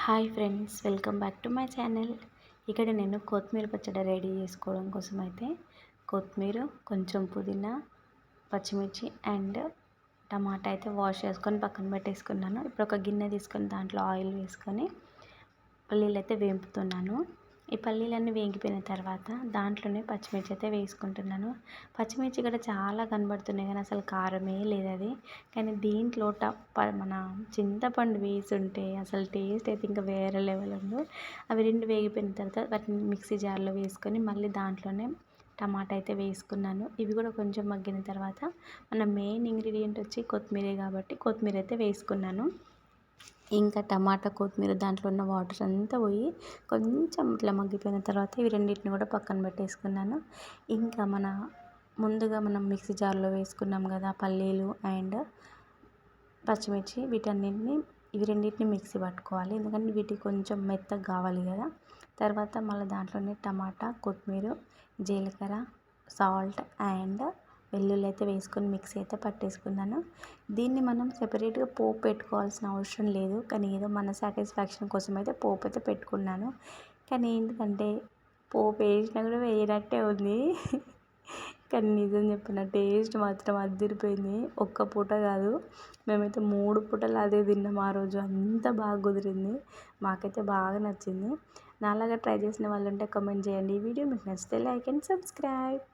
Hi friends, welcome back to my channel. ఇక్కడ నేను కొత్తిమీర పచ్చడి రెడీ చేసుకోవడం కోసం అయితే కొత్తిమీర, కొంచెం పుదీనా, పచ్చిమిర్చి అండ్ టమాటా అయితే వాష్ చేసుకొని పక్కన పెట్టేసుకున్నాను. ఇప్పుడు ఒక గిన్నె తీసుకొని దాంట్లో ఆయిల్ వేసుకొని పల్లీలు అయితే వేపుతున్నాను. ఈ పల్లీలన్నీ వేగిపోయిన తర్వాత దాంట్లోనే పచ్చిమిర్చి అయితే వేసుకుంటున్నాను. పచ్చిమిర్చి కూడా చాలా కనబడుతున్నాయి కానీ అసలు కారమే లేదు అది. కానీ దీంట్లో మన చింతపండు వేసి ఉంటే అసలు టేస్ట్ అయితే ఇంకా వేరే లెవెల్ ఉంది. అవి రెండు వేగిపోయిన తర్వాత వాటిని మిక్సీ జార్లో వేసుకొని మళ్ళీ దాంట్లోనే టమాటా అయితే వేసుకున్నాను. ఇవి కూడా కొంచెం మగ్గిన తర్వాత మన మెయిన్ ఇంగ్రీడియంట్ వచ్చి కొత్తిమీరే కాబట్టి కొత్తిమీర అయితే వేసుకున్నాను. ఇంకా టమాటా, కొత్తిమీర దాంట్లో ఉన్న వాటర్ అంతా పోయి కొంచెం ఇట్లా మగ్గిపోయిన తర్వాత ఇవి రెండింటిని కూడా పక్కన పెట్టేసుకున్నాను. ఇంకా ముందుగా మనం మిక్సీ జార్లో వేసుకున్నాం కదా పల్లీలు అండ్ పచ్చిమిర్చి, ఇవి రెండింటిని మిక్సీ పట్టుకోవాలి. ఎందుకంటే వీటికి కొంచెం మెత్తగా కావాలి కదా. తర్వాత మళ్ళీ దాంట్లోనే టమాటా, కొత్తిమీర, జీలకర్ర, సాల్ట్ అండ్ వెల్లుల్లి అయితే వేసుకొని మిక్సీ అయితే పట్టేసుకున్నాను. దీన్ని మనం సెపరేట్గా పోపు పెట్టుకోవాల్సిన అవసరం లేదు. కానీ ఏదో మన సాటిస్ఫాక్షన్ కోసం అయితే పోపు అయితే పెట్టుకున్నాను. కానీ ఎందుకంటే పోపు వేసినా కూడా వేయనట్టే ఉంది. కానీ నిజం చెప్పిన టేస్ట్ మాత్రం అదిరిపోయింది. ఒక్క పూట కాదు, మేమైతే 3 పూటలు అదే తిన్నాం ఆ రోజు. అంత బాగా కుదిరింది. మాకైతే బాగా నచ్చింది. నాలాగా ట్రై చేసిన వాళ్ళు ఉంటే కామెంట్ చేయండి. ఈ వీడియో మీకు నచ్చితే లైక్ అండ్ సబ్స్క్రైబ్.